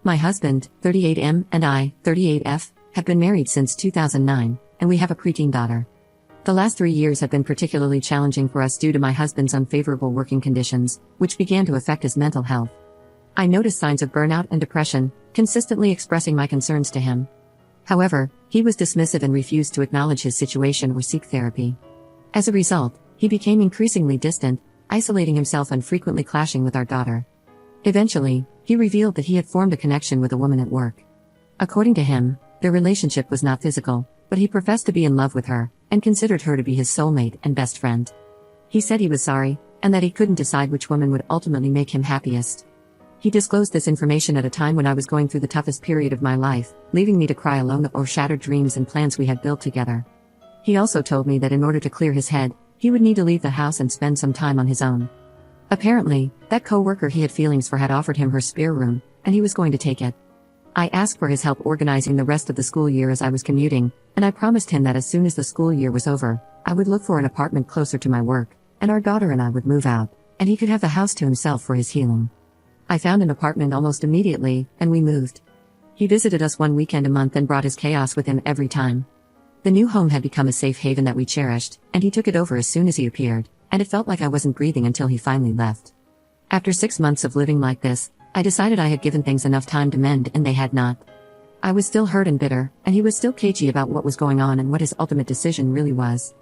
My husband, 38M, and I, 38F, have been married since 2009, and we have a preteen daughter. The last 3 years have been particularly challenging for us due to my husband's unfavorable working conditions, which began to affect his mental health. I noticed signs of burnout and depression, consistently expressing my concerns to him. However, he was dismissive and refused to acknowledge his situation or seek therapy. As a result, he became increasingly distant, isolating himself and frequently clashing with our daughter. Eventually, he revealed that he had formed a connection with a woman at work. According to him, their relationship was not physical, but he professed to be in love with her, and considered her to be his soulmate and best friend. He said he was sorry, and that he couldn't decide which woman would ultimately make him happiest. He disclosed this information at a time when I was going through the toughest period of my life, leaving me to cry alone over shattered dreams and plans we had built together. He also told me that in order to clear his head, he would need to leave the house and spend some time on his own. Apparently, that co-worker he had feelings for had offered him her spare room, and he was going to take it. I asked for his help organizing the rest of the school year as I was commuting, and I promised him that as soon as the school year was over, I would look for an apartment closer to my work, and our daughter and I would move out, and he could have the house to himself for his healing. I found an apartment almost immediately, and we moved. He visited us one weekend a month and brought his chaos with him every time. The new home had become a safe haven that we cherished, and he took it over as soon as he appeared, and it felt like I wasn't breathing until he finally left. After 6 months of living like this, I decided I had given things enough time to mend, and they had not. I was still hurt and bitter, and he was still cagey about what was going on and what his ultimate decision really was.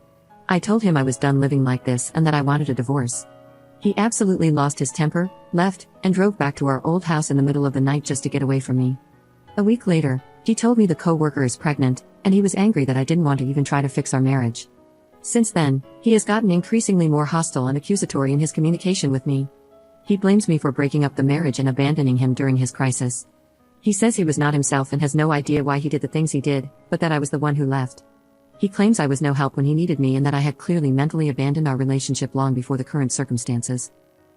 I told him I was done living like this and that I wanted a divorce. He absolutely lost his temper, left, and drove back to our old house in the middle of the night just to get away from me. A week later, he told me the co-worker is pregnant, and he was angry that I didn't want to even try to fix our marriage. Since then, he has gotten increasingly more hostile and accusatory in his communication with me. He blames me for breaking up the marriage and abandoning him during his crisis. He says he was not himself and has no idea why he did the things he did, but that I was the one who left. He claims I was no help when he needed me and that I had clearly mentally abandoned our relationship long before the current circumstances.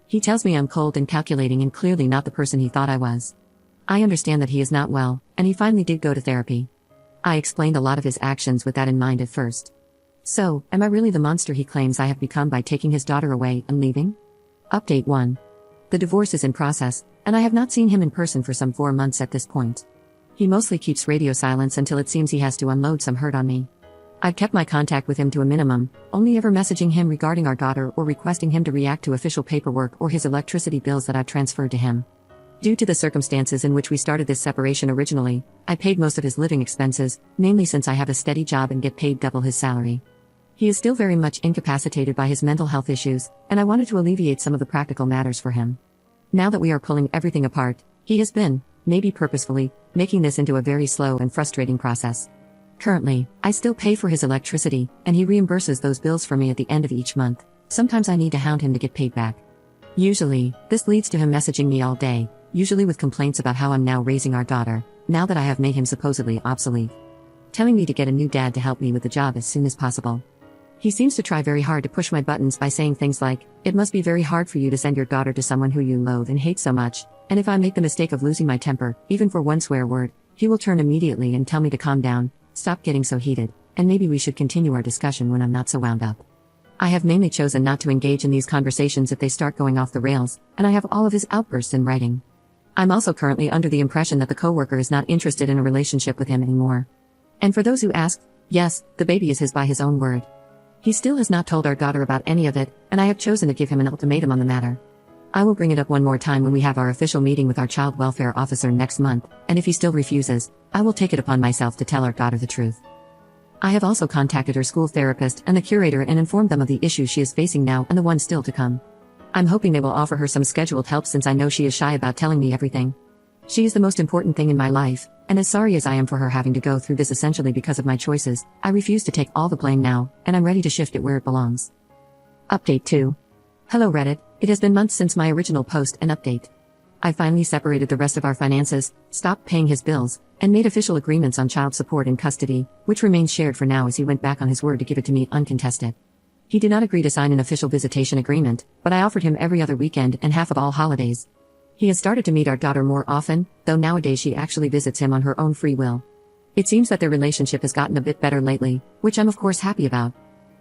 He tells me I'm cold and calculating and clearly not the person he thought I was. I understand that he is not well, and he finally did go to therapy. I explained a lot of his actions with that in mind at first. So, am I really the monster he claims I have become by taking his daughter away and leaving? Update 1. The divorce is in process, and I have not seen him in person for some 4 months at this point. He mostly keeps radio silence until it seems he has to unload some hurt on me. I've kept my contact with him to a minimum, only ever messaging him regarding our daughter or requesting him to react to official paperwork or his electricity bills that I've transferred to him. Due to the circumstances in which we started this separation originally, I paid most of his living expenses, mainly since I have a steady job and get paid double his salary. He is still very much incapacitated by his mental health issues, and I wanted to alleviate some of the practical matters for him. Now that we are pulling everything apart, he has been, maybe purposefully, making this into a very slow and frustrating process. Currently, I still pay for his electricity, and he reimburses those bills for me at the end of each month. Sometimes I need to hound him to get paid back. Usually, this leads to him messaging me all day, usually with complaints about how I'm now raising our daughter, now that I have made him supposedly obsolete. Telling me to get a new dad to help me with the job as soon as possible. He seems to try very hard to push my buttons by saying things like, "It must be very hard for you to send your daughter to someone who you loathe and hate so much," and if I make the mistake of losing my temper, even for one swear word, he will turn immediately and tell me to calm down, stop getting so heated, and maybe we should continue our discussion when I'm not so wound up. I have mainly chosen not to engage in these conversations if they start going off the rails, and I have all of his outbursts in writing. I'm also currently under the impression that the coworker is not interested in a relationship with him anymore. And for those who ask, yes, the baby is his by his own word. He still has not told our daughter about any of it, and I have chosen to give him an ultimatum on the matter. I will bring it up one more time when we have our official meeting with our child welfare officer next month, and if he still refuses, I will take it upon myself to tell our daughter the truth. I have also contacted her school therapist and the curator and informed them of the issues she is facing now and the ones still to come. I'm hoping they will offer her some scheduled help since I know she is shy about telling me everything. She is the most important thing in my life, and as sorry as I am for her having to go through this essentially because of my choices, I refuse to take all the blame now, and I'm ready to shift it where it belongs. Update 2. Hello Reddit, it has been months since my original post and update. I finally separated the rest of our finances, stopped paying his bills, and made official agreements on child support and custody, which remains shared for now as he went back on his word to give it to me uncontested. He did not agree to sign an official visitation agreement, but I offered him every other weekend and half of all holidays. He has started to meet our daughter more often, though nowadays she actually visits him on her own free will. It seems that their relationship has gotten a bit better lately, which I'm of course happy about.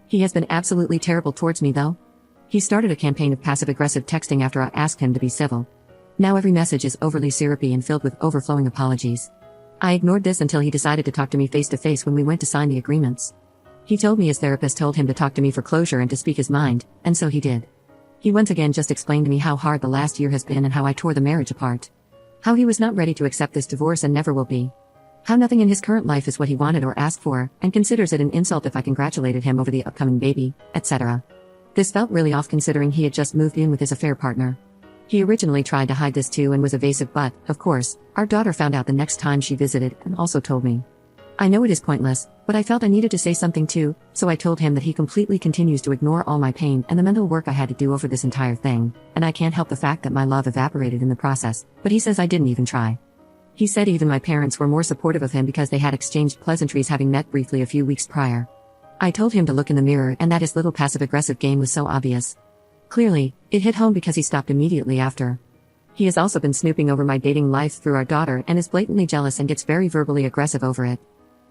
He has been absolutely terrible towards me though. He started a campaign of passive-aggressive texting after I asked him to be civil. Now every message is overly syrupy and filled with overflowing apologies. I ignored this until he decided to talk to me face to face when we went to sign the agreements. He told me his therapist told him to talk to me for closure and to speak his mind, and so he did. He once again just explained to me how hard the last year has been and how I tore the marriage apart. How he was not ready to accept this divorce and never will be. How nothing in his current life is what he wanted or asked for, and considers it an insult if I congratulated him over the upcoming baby, etc. This felt really off considering he had just moved in with his affair partner. He originally tried to hide this too and was evasive, but, of course, our daughter found out the next time she visited and also told me. I know it is pointless, but I felt I needed to say something too, so I told him that he completely continues to ignore all my pain and the mental work I had to do over this entire thing, and I can't help the fact that my love evaporated in the process, but he says I didn't even try. He said even my parents were more supportive of him because they had exchanged pleasantries having met briefly a few weeks prior. I told him to look in the mirror and that his little passive-aggressive game was so obvious. Clearly, it hit home because he stopped immediately after. He has also been snooping over my dating life through our daughter and is blatantly jealous and gets very verbally aggressive over it.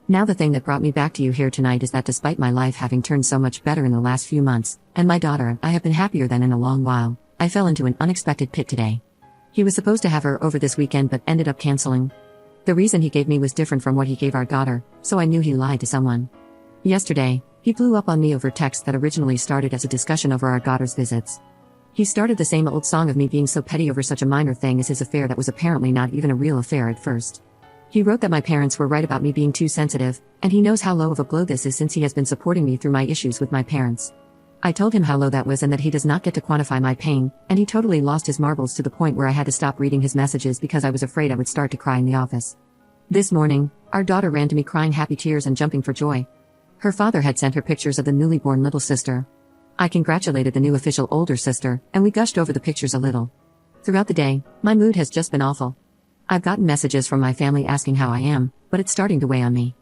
Now the thing that brought me back to you here tonight is that despite my life having turned so much better in the last few months, and my daughter and I have been happier than in a long while, I fell into an unexpected pit today. He was supposed to have her over this weekend but ended up canceling. The reason he gave me was different from what he gave our daughter, so I knew he lied to someone. Yesterday, he blew up on me over text that originally started as a discussion over our daughter's visits. He started the same old song of me being so petty over such a minor thing as his affair that was apparently not even a real affair at first. He wrote that my parents were right about me being too sensitive, and he knows how low of a blow this is since he has been supporting me through my issues with my parents. I told him how low that was and that he does not get to quantify my pain, and he totally lost his marbles to the point where I had to stop reading his messages because I was afraid I would start to cry in the office. This morning, our daughter ran to me crying happy tears and jumping for joy. Her father had sent her pictures of the newly born little sister. I congratulated the new official older sister, and we gushed over the pictures a little. Throughout the day, my mood has just been awful. I've gotten messages from my family asking how I am, but it's starting to weigh on me.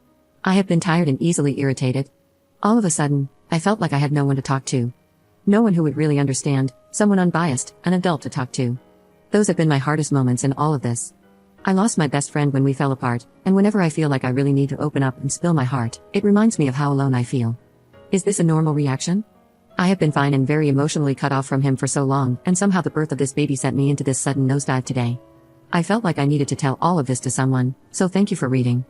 I have been tired and easily irritated. All of a sudden, I felt like I had no one to talk to. No one who would really understand, someone unbiased, an adult to talk to. Those have been my hardest moments in all of this. I lost my best friend when we fell apart, and whenever I feel like I really need to open up and spill my heart, it reminds me of how alone I feel. Is this a normal reaction? I have been fine and very emotionally cut off from him for so long, and somehow the birth of this baby sent me into this sudden nosedive today. I felt like I needed to tell all of this to someone, so thank you for reading.